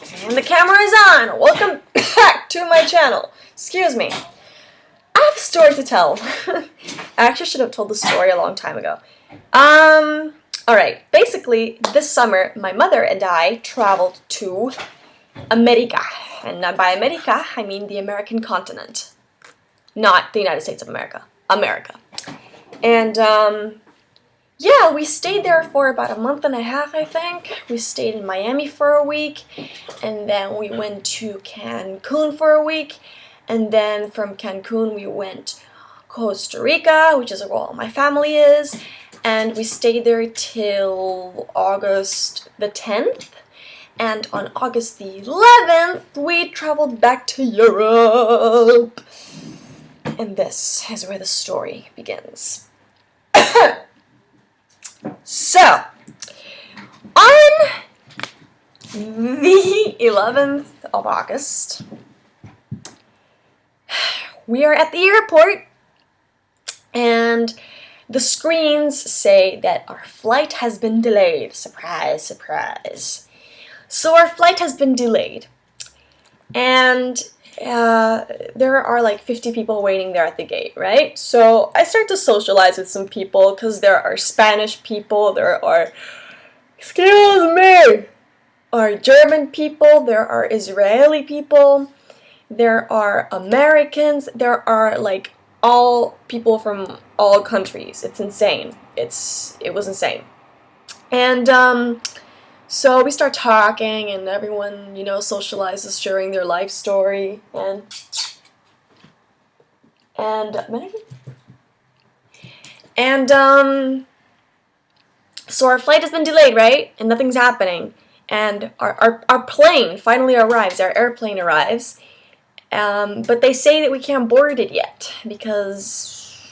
And the camera is on! Welcome back to my channel. Excuse me. I have a story to tell. I actually should have told the story a long time ago. Alright. Basically, this summer, my mother and I traveled to America. And by America, I mean the American continent. Not the United States of America. America. And, yeah, we stayed there for about a month and a half, I think. We stayed in Miami for a week, and then we went to Cancun for a week, and then from Cancun we went Costa Rica, which is where all my family is, and we stayed there till August the 10th, and on August the 11th we traveled back to Europe. And this is where the story begins. So, on the 11th of August, we are at the airport, and the screens say that our flight has been delayed. Surprise, surprise. So our flight has been delayed, and there are like 50 people waiting there at the gate, right? So I start to socialize with some people because there are Spanish people, there are, excuse me, are German people, there are Israeli people, there are Americans, there are like all people from all countries. It's insane. It was insane. And so we start talking, and everyone, you know, socializes, sharing their life story, so our flight has been delayed, right? And nothing's happening. And our plane finally arrives, our airplane arrives, but they say that we can't board it yet, because,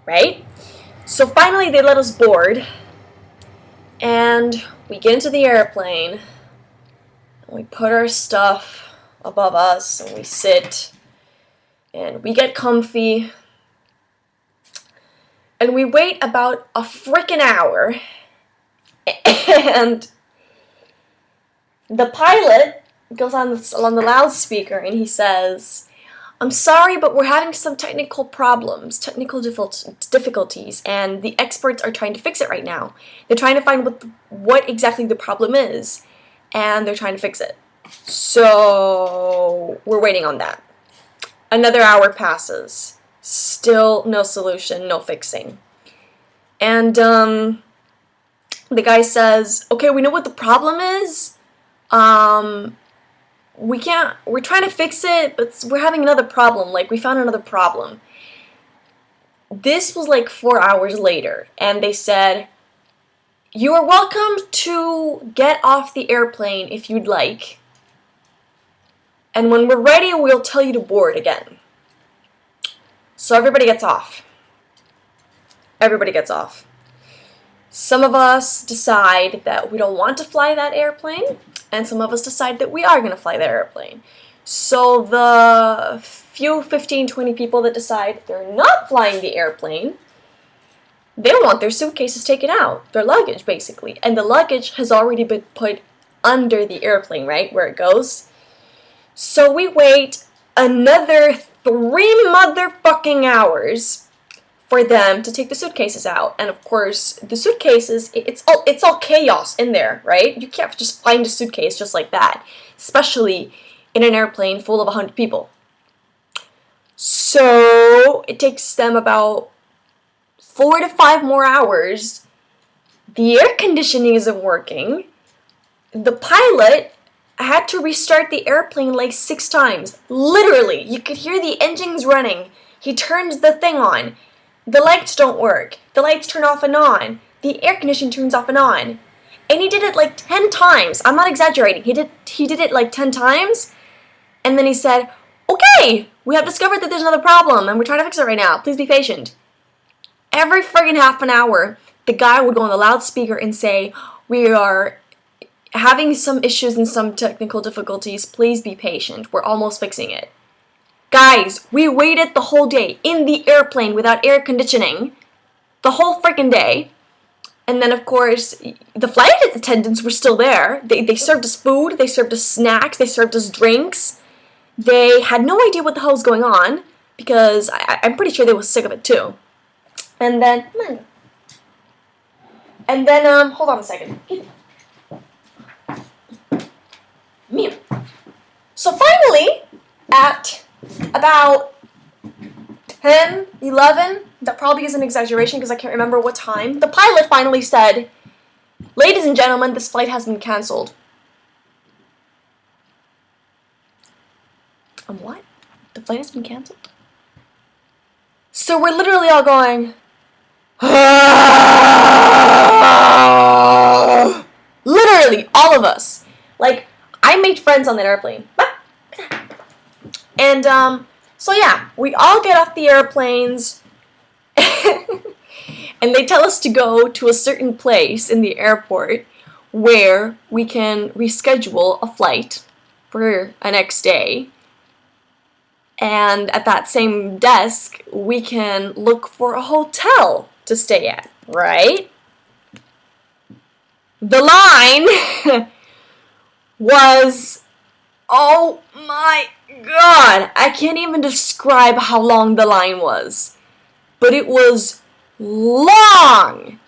right? So finally they let us board. And we get into the airplane, and we put our stuff above us, and we sit, and we get comfy, and we wait about a freaking hour, and the pilot goes on the loudspeaker, and he says, "I'm sorry, but we're having some technical problems, technical difficulties, and the experts are trying to fix it right now. They're trying to find what exactly the problem is, and they're trying to fix it." So we're waiting on that. Another hour passes. Still no solution, no fixing. And the guy says, "Okay, we know what the problem is. We're trying to fix it, but we're having another problem. Like, we found another problem." This was like 4 hours later, and they said, "You are welcome to get off the airplane if you'd like. And when we're ready, we'll tell you to board again." So everybody gets off. Everybody gets off. Some of us decide that we don't want to fly that airplane, and some of us decide that we are going to fly that airplane. So the few 15, 20 people that decide they're not flying the airplane, they want their suitcases taken out, their luggage basically. And the luggage has already been put under the airplane, right, where it goes. So we wait another 3 motherfucking hours for them to take the suitcases out. And of course, the suitcases, it's all chaos in there, right? You can't just find a suitcase just like that, especially in an airplane full of 100 people. So it takes them about 4 to 5 more hours. The air conditioning isn't working. The pilot had to restart the airplane like 6 times. Literally, you could hear the engines running. He turns the thing on. The lights don't work. The lights turn off and on. The air conditioning turns off and on. And he did it like 10 times. I'm not exaggerating. He did it like 10 times. And then he said, "Okay, we have discovered that there's another problem, and we're trying to fix it right now. Please be patient." Every friggin' half an hour, the guy would go on the loudspeaker and say, "We are having some issues and some technical difficulties. Please be patient. We're almost fixing it." Guys, we waited the whole day in the airplane without air conditioning, the whole freaking day, And then, of course, the flight attendants were still there. They served us food, they served us snacks, they served us drinks. They had no idea what the hell was going on, because I'm pretty sure they were sick of it too. And then, hold on a second. Mew. So finally, at about 10, 11, that probably is an exaggeration because I can't remember what time, the pilot finally said, "Ladies and gentlemen, this flight has been canceled." What? The flight has been canceled? So we're literally all going, literally, all of us. Like, I made friends on that airplane. And, so yeah, we all get off the airplanes, and they tell us to go to a certain place in the airport where we can reschedule a flight for a next day. And at that same desk, we can look for a hotel to stay at, right? The line was, oh my god, I can't even describe how long the line was. But it was long.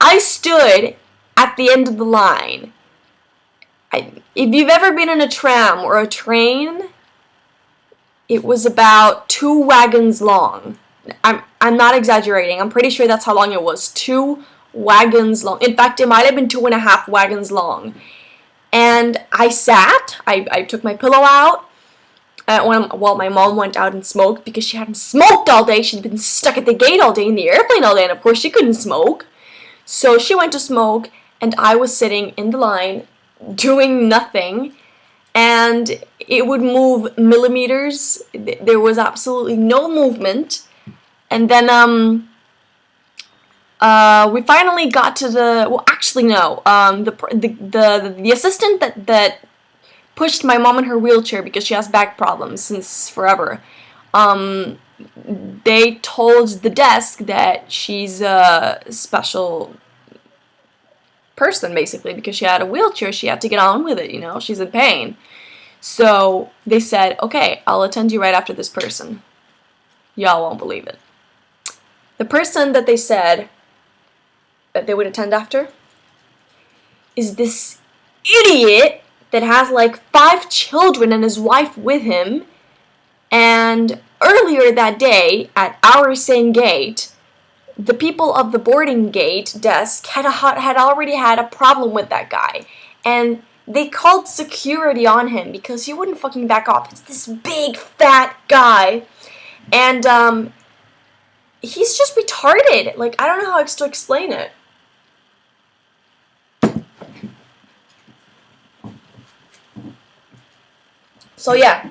I stood at the end of the line. If you've ever been in a tram or a train, it was about 2 wagons long. I'm not exaggerating. I'm pretty sure that's how long it was. 2 wagons long. In fact, it might have been 2.5 wagons long. And I sat. I took my pillow out while my mom went out and smoked, because she hadn't smoked all day. She'd been stuck at the gate all day in the airplane all day, and of course she couldn't smoke. So she went to smoke, and I was sitting in the line doing nothing. And it would move millimeters. There was absolutely no movement. And then we finally got to the, well, actually no, the assistant that pushed my mom in her wheelchair because she has back problems since forever. They told the desk that she's a special person, basically, because she had a wheelchair. She had to get on with it, you know, she's in pain. So they said, okay, I'll attend you right after this person. Y'all won't believe it. The person that they said that they would attend after is this idiot that has like 5 children and his wife with him. And earlier that day, at our same gate, the people of the boarding gate desk had already had a problem with that guy. And they called security on him because he wouldn't fucking back off. It's this big, fat guy. And, he's just retarded. Like, I don't know how else to explain it. So, yeah.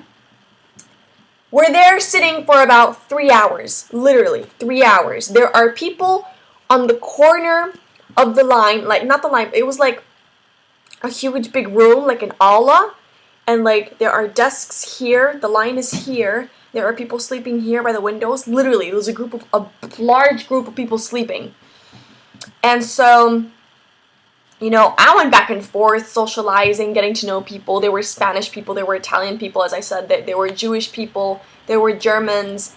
We're there sitting for about 3 hours. Literally, 3 hours. There are people on the corner of the line. Like, not the line. It was like a huge big room, like an aula. And, like, there are desks here. The line is here. There are people sleeping here by the windows. Literally, it was a large group of people sleeping. And so, you know, I went back and forth, socializing, getting to know people. There were Spanish people, there were Italian people, as I said, there were Jewish people, there were Germans,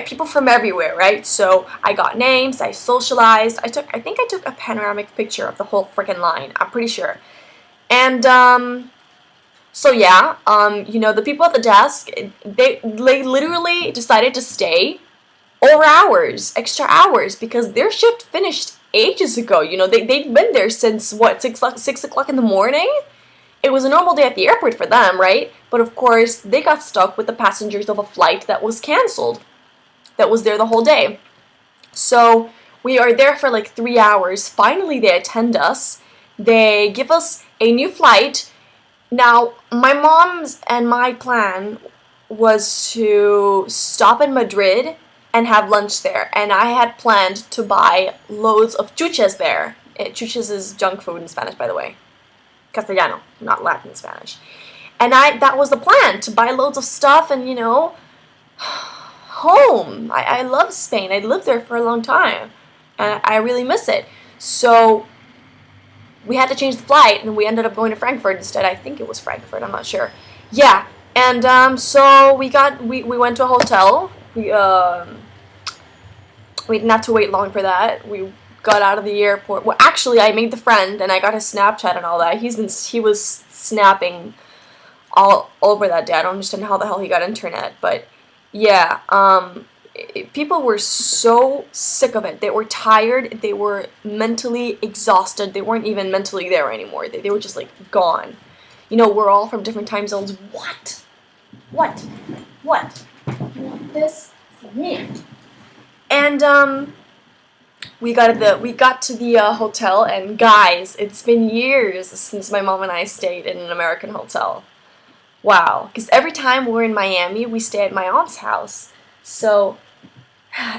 people from everywhere, right? So I got names, I socialized. I think I took a panoramic picture of the whole freaking line. I'm pretty sure. And so yeah, you know, the people at the desk, they literally decided to stay over hours, extra hours, because their shift finished ages ago. You know, they'd been there since, what, 6 o'clock in the morning? It was a normal day at the airport for them, right? But of course, they got stuck with the passengers of a flight that was canceled, that was there the whole day. So we are there for like 3 hours. Finally, they attend us. They give us a new flight. Now, my mom's and my plan was to stop in Madrid and have lunch there. And I had planned to buy loads of chuches there. Chuches is junk food in Spanish, by the way. Castellano, not Latin Spanish. And that was the plan, to buy loads of stuff and, you know, home. I love Spain. I lived there for a long time. and I really miss it. So we had to change the flight, and we ended up going to Frankfurt instead. I think it was Frankfurt. I'm not sure. Yeah, and so we went to a hotel. We didn't have to wait long for that. We got out of the airport. Well, actually, I made the friend, and I got his Snapchat and all that. He was snapping all over that day. I don't understand how the hell he got internet, but yeah, people were so sick of it. They were tired. They were mentally exhausted. They weren't even mentally there anymore. They were just like gone. You know, we're all from different time zones. What? What? What? You want this? Me. And we got to the hotel, and guys, it's been years since my mom and I stayed in an American hotel. Wow, because every time we're in Miami, we stay at my aunt's house. So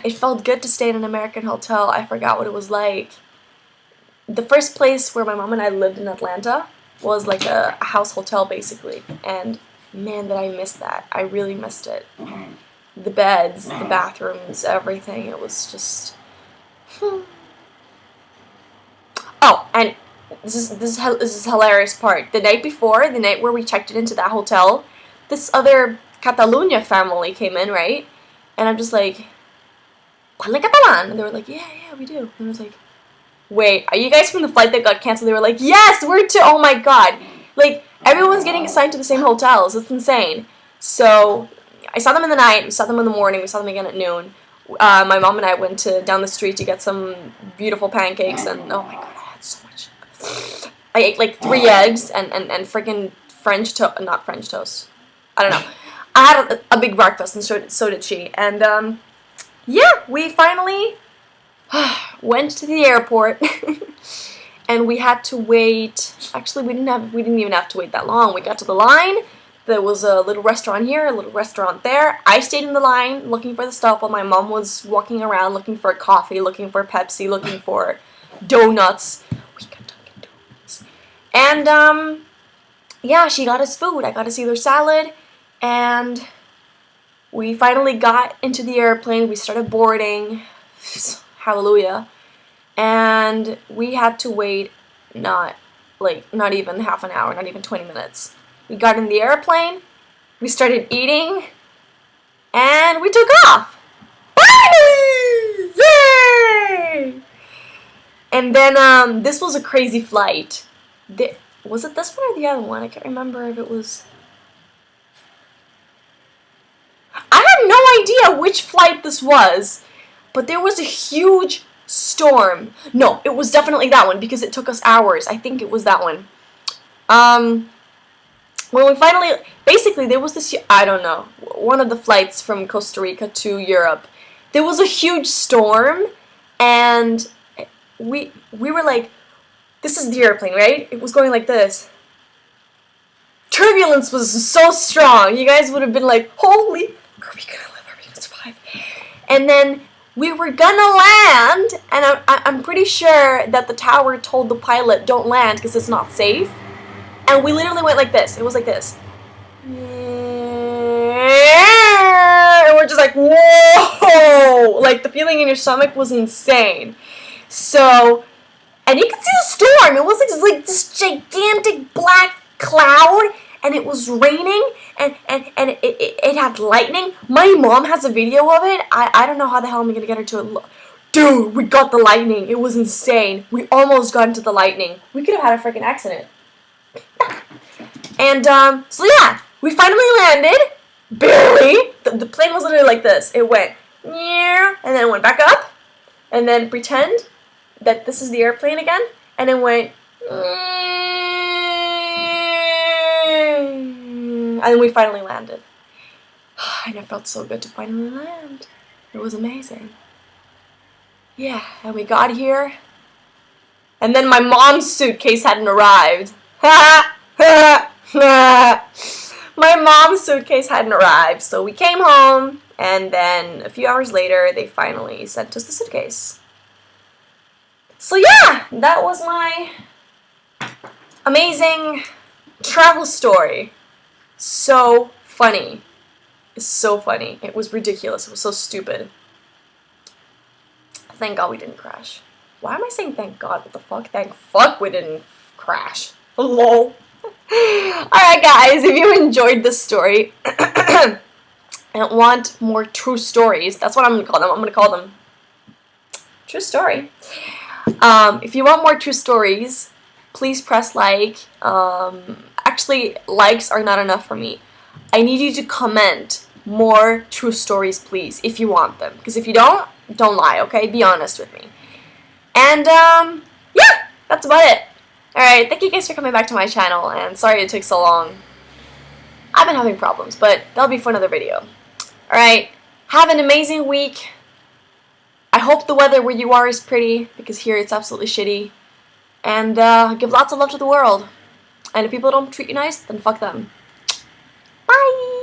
it felt good to stay in an American hotel. I forgot what it was like. The first place where my mom and I lived in Atlanta was like a house hotel, basically. And man, did I miss that. I really missed it. The beds, the bathrooms, everything. It was just... Oh, and this is hilarious part. The night before, the night where we checked into that hotel, this other Catalunya family came in, right? And I'm just like, "Parle catalán?" And they were like, yeah, we do. And I was like, wait, are you guys from the flight that got canceled? They were like, yes, we're too. Oh my god. Like, everyone's getting assigned to the same hotels. It's insane. So I saw them in the night, we saw them in the morning, we saw them again at noon. My mom and I went down the street to get some beautiful pancakes, and oh my god, I had so much. I ate like 3 eggs and freaking French toast, not French toast. I don't know. I had a big breakfast, and so did she. And yeah, we finally went to the airport, and we had to wait. Actually, we didn't even have to wait that long. We got to the line. There was a little restaurant here, a little restaurant there. I stayed in the line looking for the stuff while my mom was walking around looking for coffee, looking for Pepsi, looking for donuts. We got Dunkin' Donuts. And yeah, she got us food. I got us either salad, and we finally got into the airplane. We started boarding. Hallelujah. And we had to wait not even half an hour, not even 20 minutes. We got in the airplane, we started eating, and we took off. Finally! Yay! And then this was a crazy flight. Was it this one or the other one? I can't remember if it was... I have no idea which flight this was, but there was a huge storm. No, it was definitely that one because it took us hours. I think it was that one. When we finally, basically there was this, I don't know, one of the flights from Costa Rica to Europe. There was a huge storm, and we were like, this is the airplane, right? It was going like this. Turbulence was so strong. You guys would have been like, holy, are we gonna live? Are we gonna survive? And then we were gonna land, and I'm pretty sure that the tower told the pilot, don't land because it's not safe. And we literally went like this. It was like this. And we're just like, whoa! Like, the feeling in your stomach was insane. So, and you could see the storm. It was like this gigantic black cloud, and it was raining, and it had lightning. My mom has a video of it. I don't know how the hell I'm going to get her to it. Dude, we got the lightning. It was insane. We almost got into the lightning. We could have had a freaking accident. And, so yeah, we finally landed, barely. The plane was literally like this. It went, and then it went back up, and then pretend that this is the airplane again, and it went, and then we finally landed. And it felt so good to finally land. It was amazing. Yeah, and we got here, and then my mom's suitcase hadn't arrived. My mom's suitcase hadn't arrived, so we came home, and then a few hours later, they finally sent us the suitcase. So yeah, that was my amazing travel story. So funny. It's so funny. It was ridiculous. It was so stupid. Thank God we didn't crash. Why am I saying thank God? What the fuck? Thank fuck we didn't crash. Lol. Alright guys, if you enjoyed this story and want more true stories, that's what I'm gonna call them. I'm gonna call them true story. If you want more true stories, please press like. Actually, likes are not enough for me. I need you to comment more true stories, please, if you want them. Because if you don't lie, okay? Be honest with me. And, yeah, that's about it. Alright, thank you guys for coming back to my channel, and sorry it took so long. I've been having problems, but that'll be for another video. Alright, have an amazing week. I hope the weather where you are is pretty, because here it's absolutely shitty. And, give lots of love to the world. And if people don't treat you nice, then fuck them. Bye!